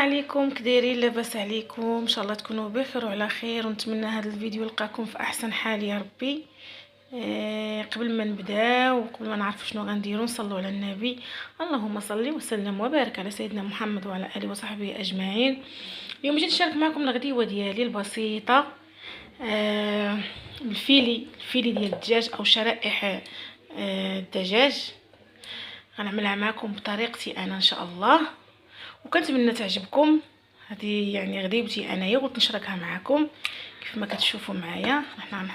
عليكم، كدايرين؟ لاباس عليكم؟ ان شاء الله تكونوا بخير وعلى خير، ونتمنى هذا الفيديو يلقاكم في احسن حال يا ربي. قبل ما نبداو وقبل ما نعرف شنو غنديروا، نصلوا على النبي. اللهم صل وسلم وبارك على سيدنا محمد وعلى اله وصحبه اجمعين. اليوم جيت نشارك معكم الغديوه ديالي البسيطه، الفيلي ديال الدجاج او شرائح الدجاج. غنعملها معكم بطريقتي انا ان شاء الله، وكنتمنى تعجبكم. هذه يعني غديوتي انايا، قلت نشاركها معكم كيف ما كتشوفوا معايا. حنا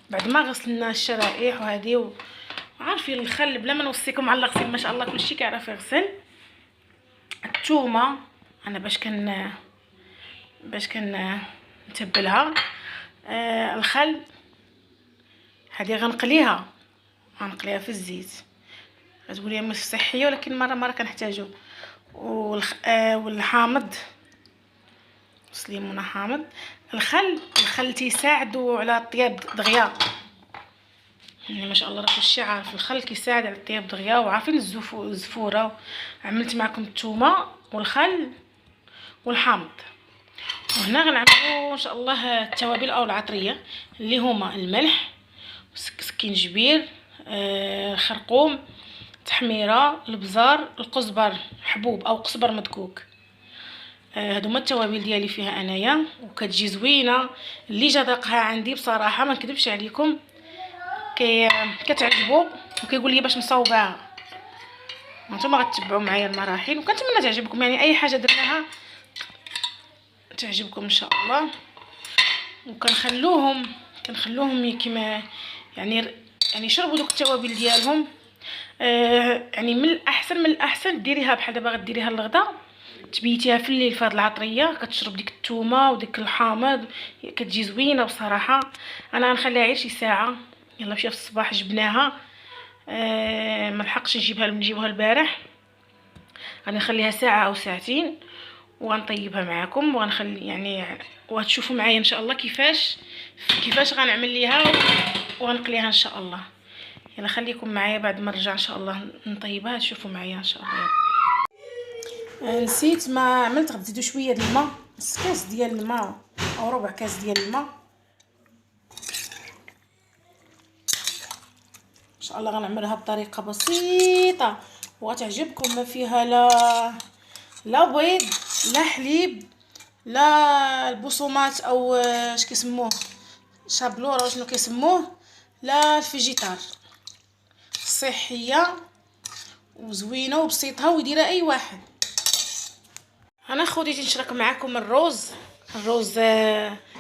بعد ما غسلنا الشرائح وهذه وعارفين الخل بلا ما نوصيكم على الغسيل، ما شاء الله كلشي كيعرف يغسل. الثومه انا باش كن نتبلها. الخل هذه غنقليها في الزيت. غتقولي مش صحيه، ولكن مره كنحتاجو. والحامض، ليمونه حامض. الخل تيساعدو على طياب دغيا، يعني ما شاء الله راه كلشي عارف الخل كيساعد على طياب دغيا. وعارفين الزفوره. عملت معكم الثومه والخل والحامض. وهنا غنعملوا ان شاء الله التوابل او العطريه اللي هما الملح، سكينجبير، خرقوم، تحميره، البزار، القزبر حبوب او قزبر مدكوك. هادو هما التوابل ديالي فيها انايا، وكتجي زوينه. اللي جا ذاقها عندي بصراحه ما نكذبش عليكم كتعجبو وكيقول لي باش نصاوبها. نتوما غتتبعوا معايا المراحل، وكنتمنى تعجبكم. يعني اي حاجه درناها تعجبكم ان شاء الله. وكنخلوهم كما يعني يشربوا دوك التوابل ديالهم. يعني من الاحسن ديريها بحال دابا غديريها للغدا، تبيتيها في الليل في هاد العطريه، كتشرب ديك الثومه وديك الحامض، كتجي زوينه بصراحه. انا غنخليها غير شي ساعه. يلا مشينا في الصباح جبناها، ما لحقش نجيبوها البارح. غنخليها ساعه او ساعتين وغنطيبها معكم، وغنخلي يعني وغتشوفوا معايا ان شاء الله كيفاش غنعمل ليها وغنقليها ان شاء الله. يلا خليكم معايا بعد ما نرجع ان شاء الله نطيبها، تشوفوا معايا ان شاء الله يا ربي. نسيت ما عملت، غتزيدوا شويه د الماء، نص كاس ديال الماء او ربع كاس ديال الماء ان شاء الله. غنعملها بطريقه بسيطه وغتعجبكم، ما فيها لا بيض لا حليب لا البصومات او اش كيسموه شابلور او شنو كيسموه، لا الفيجيتار. صحيه وزوينه وبسيطه ويديرها اي واحد. انا خديت نشارك معكم الروز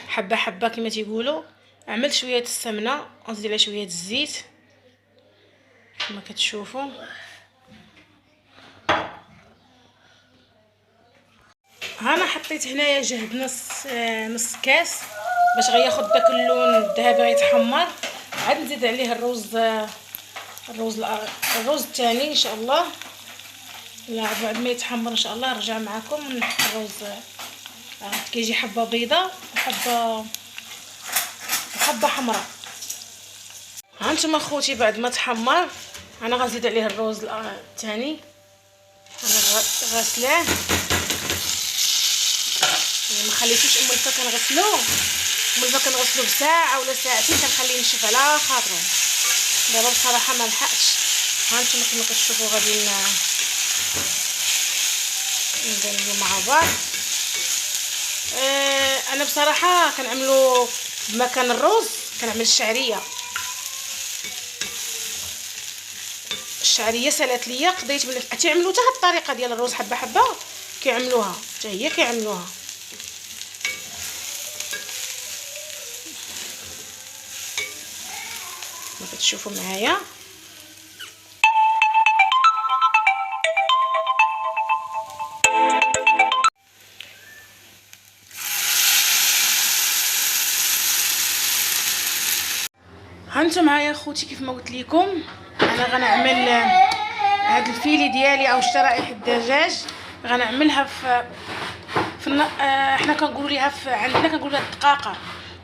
حبه حبه كما تيقولوا. عملت شويه السمنه ونزيد عليها شويه الزيت كما كتشوفوا. انا حطيت هنايا جهد نص كاس باش غياخد داك اللون الذهبي غيتحمر. عاد نزيد عليه الروز الثاني ان شاء الله. بعد ما يتحمر ان شاء الله نرجع معكم ونحط الروز. كيجي حبه بيضه وحبه حمراء. هانتوما اخوتي بعد ما تحمر انا غنزيد عليه الروز الثاني. انا غاسلاه، ما خليتوش ملفه كنغسلوه بساعه ولا ساعتين، كنخليه ينشف على خاطرو. دابا بصراحه ما لحقتش. هانتوما كما كتشوفوا غادي نديرو مع بعض. انا بصراحه كنعملو بمكان الروز كنعمل الشعريه سالات ليا. قضيت تعملوا حتى هاد الطريقه ديال الروز حبه حبه كيعملوها حتى هي كيعملوها. ما كتشوفوا معايا. هانتوما معايا اخوتي كيف ما قلت لكم. انا غنعمل هاد الفيلي ديالي او شرائح الدجاج. غنعملها احنا كنقولوا ليها عندنا كنقولوا لها الدقاقه،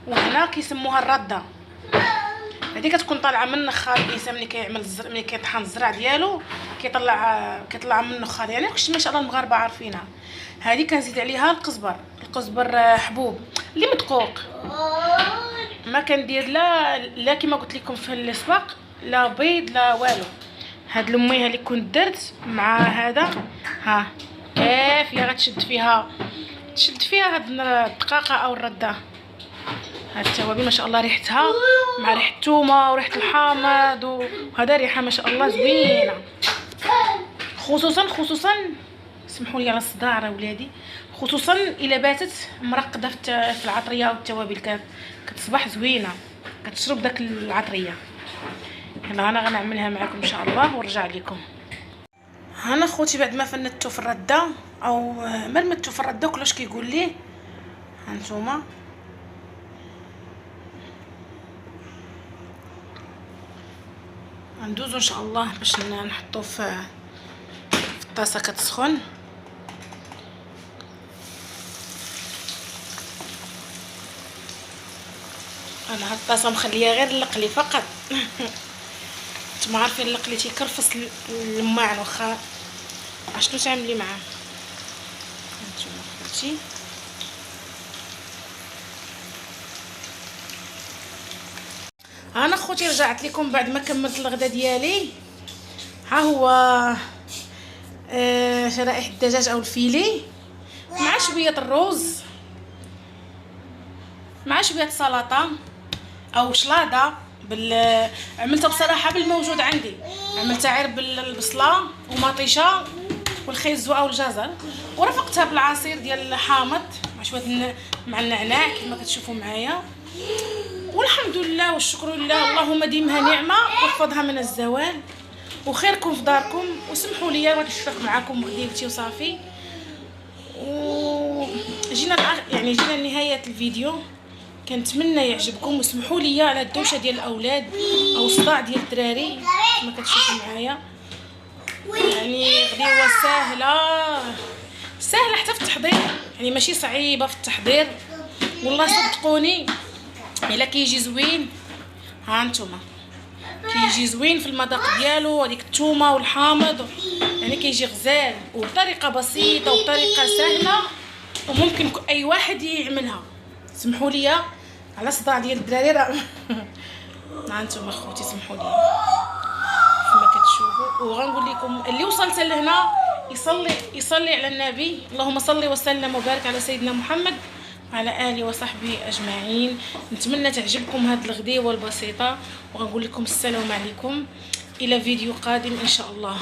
وهنا كيسموها الرده. هذه كتكون طالعه من نخال الانسان ملي كيطحن الزرع ديالو، كيطلع منه خال، يعني داكشي ما شاء الله المغاربه عارفينها. هذه كنزيد عليها القزبر حبوب اللي مدقوق، ما كندير لا كما قلت لكم في السباق، لا بيض لا والو. هاد المية اللي كنت درت مع هذا، ها كيف يا غتشد فيها هاد الدقاقه او الرده. هاد التوابل ما شاء الله ريحتها مع ريحه الثومه وريحه الحامض وهذا ريحه ما شاء الله زوينه. خصوصا سمحوا لي على الصداع ولادي، خصوصا الا باتت مرقده في العطريه والتوابل، كتصبح زوينه، كتشرب داك العطريه. يلا انا غنعملها معكم ان شاء الله ونرجع لكم. هنا خوتي بعد ما فندتو في الرده او مرمتو في الرده كلش كيقول لي، هانتوما غندوزو ان شاء الله باش نحطو في الطاسه كتسخن. انا هاد الطاسه مخليه غير اللقلي فقط. نتوما عارفين اللقلي تيكرفص اللماعن، واخا اشنو تعملي معاه. نتوما خوتي انا خوتي رجعت لكم بعد ما كملت الغدا ديالي. ها هو شرائح الدجاج او الفيلي مع شويه الرز مع شويه سلطه او شلاضه عملتها بصراحه بالموجود عندي، عملتها غير بالبصله ومطيشه والخيزو او الجزر، ورفقتها بالعصير ديال الحامض مع شويه مع النعناع كما كتشوفوا معايا. والحمد لله والشكر لله، اللهم ديمها نعمه واحفظها من الزوال، وخيركم في داركم. وسمحوا لي غادي نشارك معكم بغديوتي وصافي. وجينا لنهايه الفيديو، كنتمنى يعجبكم، وسمحوا لي على الدوشه ديال الاولاد او الصداع ديال الدراري كما كتشوفوا معايا. يعني غديوه سهله حتى في التحضير، يعني ماشي صعيبه في التحضير، والله صدقوني الا كيجي زوين. ها انتما كيجي زوين في المذاق ديالو، هذيك الثومه والحامض، يعني كيجي غزال وبطريقه بسيطه وبطريقه سهله، وممكن اي واحد يعملها. سمحوا لي على الصداع ديال الدراري راه ها انتما خوتي سمحوا لي كما كتشوفوا. وغنقول لكم اللي وصلت لهنا يصلي على النبي، اللهم صل وسلم وبارك على سيدنا محمد وعلى اله وصحبه اجمعين. نتمنى تعجبكم هاد الغديوه البسيطه، وغنقول لكم السلام عليكم الى فيديو قادم ان شاء الله.